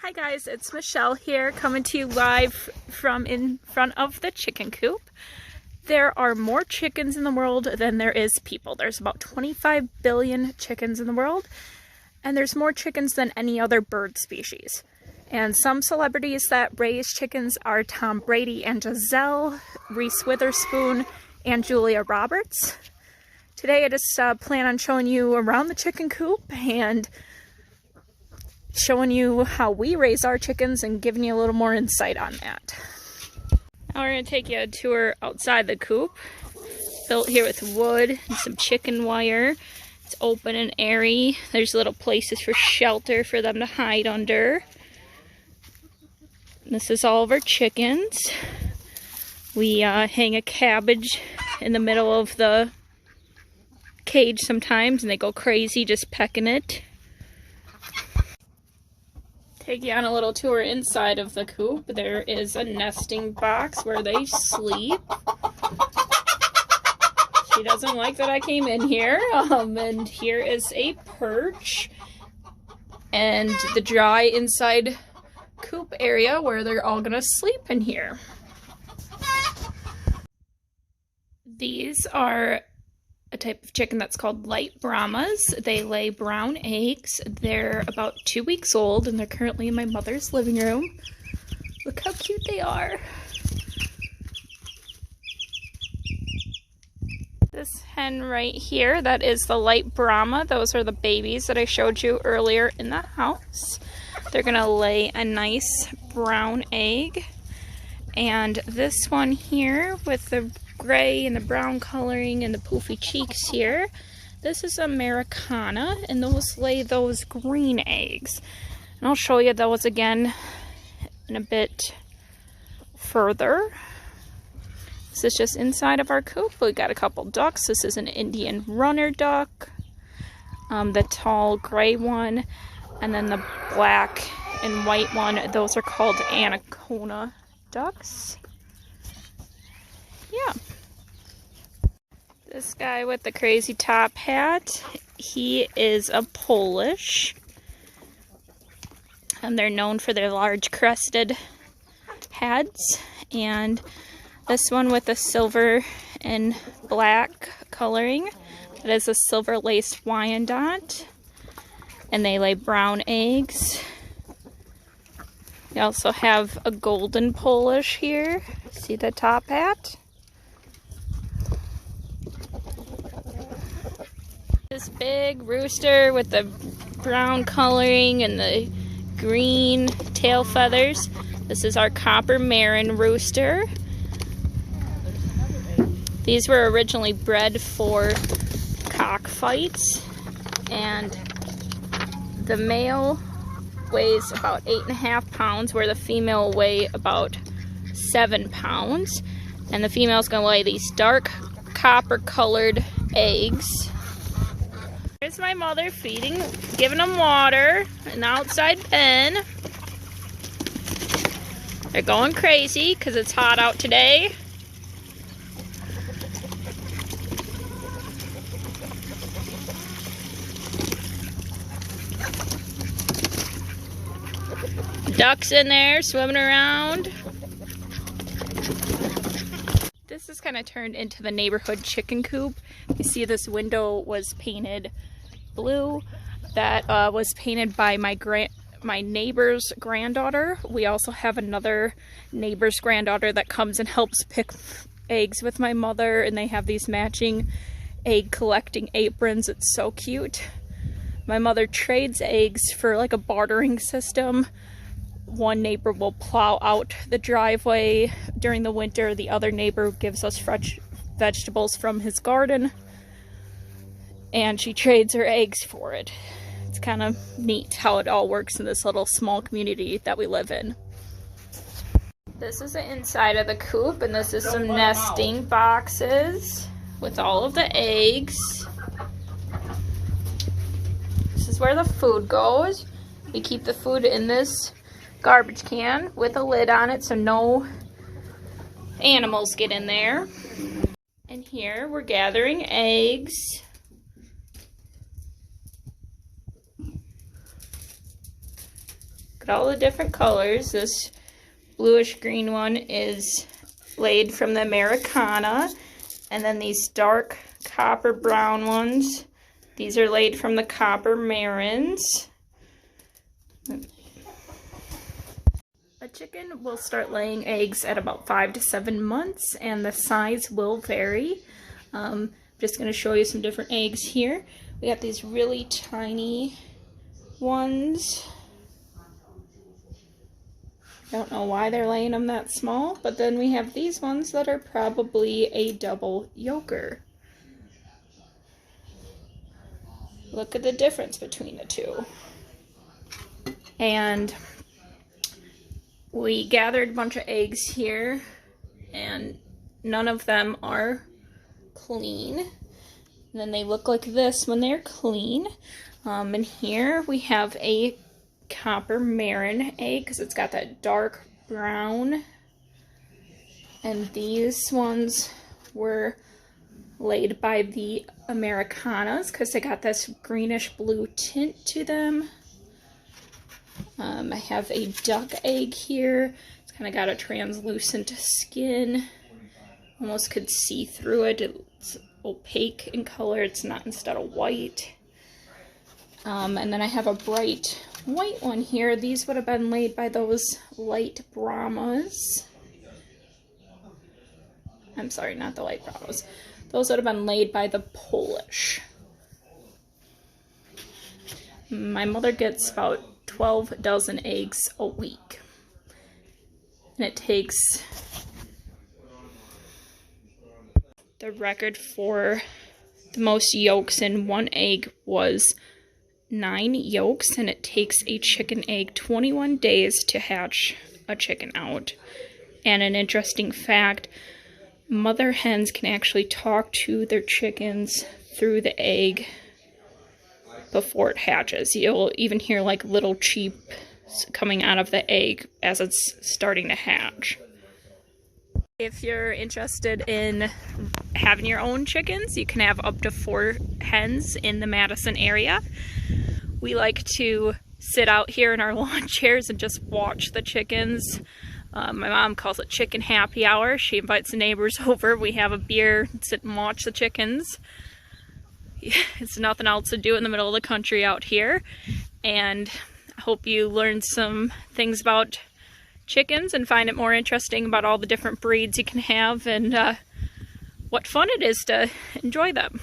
Hi guys, it's Michelle here coming to you live from in front of the chicken coop. There are more chickens in the world than there is people. There's about 25 billion chickens in the world, and there's more chickens than any other bird species. And some celebrities that raise chickens are Tom Brady and Giselle, Reese Witherspoon, and Julia Roberts. Today I just plan on showing you around the chicken coop and showing you how we raise our chickens and giving you a little more insight on that. Now we're going to take you a tour outside the coop. Built here with wood and some chicken wire. It's open and airy. There's little places for shelter for them to hide under. And this is all of our chickens. We hang a cabbage in the middle of the cage sometimes and they go crazy just pecking it. Take you on a little tour inside of the coop. There is a nesting box where they sleep. She doesn't like that I came in here. And here is a perch and the dry inside coop area where they're all gonna sleep in here. These are a type of chicken that's called light Brahmas. They lay brown eggs. They're about 2 weeks old and they're currently in my mother's living room. Look how cute they are. This hen right here, that is the light Brahma. Those are the babies that I showed you earlier in the house. They're gonna lay a nice brown egg. And this one here with the gray and the brown coloring and the poofy cheeks here, this is Americana, and those lay those green eggs. And I'll show you those again in a bit further. This is just inside of our coop. We got a couple ducks. This is an Indian runner duck, the tall gray one, and then the black and white one. Those are called Anaconda ducks. Yeah. This guy with the crazy top hat, he is a Polish. And they're known for their large crested heads. And this one with the silver and black coloring, that is a silver laced Wyandotte. And they lay brown eggs. We also have a golden Polish here. See the top hat? This big rooster with the brown coloring and the green tail feathers. This is our copper Marin rooster. These were originally bred for cockfights, and the male weighs about 8.5 pounds, where the female will weigh about 7 pounds. And the female's gonna lay these dark copper colored eggs. Here's my mother feeding, giving them water in the outside pen. They're going crazy because it's hot out today. Ducks in there swimming around. This is kind of turned into the neighborhood chicken coop. You see this window was painted blue. That was painted by my neighbor's granddaughter. We also have another neighbor's granddaughter that comes and helps pick eggs with my mother, and they have these matching egg collecting aprons. It's so cute. My mother trades eggs for like a bartering system. One neighbor will plow out the driveway during the winter. The other neighbor gives us fresh vegetables from his garden, and she trades her eggs for it. It's kind of neat how it all works in this little small community that we live in. This is the inside of the coop, and this is some nesting boxes with all of the eggs. This is where the food goes. We keep the food in this garbage can with a lid on it so no animals get in there. And here we're gathering eggs. Got all the different colors. This bluish green one is laid from the Americana, and then these dark copper brown ones, these are laid from the copper Marins. A chicken will start laying eggs at about 5 to 7 months, and the size will vary. I'm just going to show you some different eggs here. We got these really tiny ones. Don't know why they're laying them that small, but then we have these ones that are probably a double yolker. Look at the difference between the two. And we gathered a bunch of eggs here, and none of them are clean. And then they look like this when they're clean. And here we have a copper Marin egg because it's got that dark brown. And these ones were laid by the Americanas because they got this greenish blue tint to them. I have a duck egg here. It's kind of got a translucent skin. Almost could see through it. It's opaque in color. It's not instead of white. And then I have a bright white one here. These would have been laid by those light Brahmas. I'm sorry, not the light Brahmas. Those would have been laid by the Polish. My mother gets about 12 dozen eggs a week. And it takes... The record for the most yolks in one egg was 9 yolks, and it takes a chicken egg 21 days to hatch a chicken out. And an interesting fact, mother hens can actually talk to their chickens through the egg before it hatches. You'll even hear like little cheeps coming out of the egg as it's starting to hatch. If you're interested in having your own chickens, you can have up to 4 hens in the Madison area. We like to sit out here in our lawn chairs and just watch the chickens. My mom calls it chicken happy hour. She invites the neighbors over. We have a beer, sit and watch the chickens. It's nothing else to do in the middle of the country out here. And I hope you learned some things about chickens and find it more interesting about all the different breeds you can have and what fun it is to enjoy them.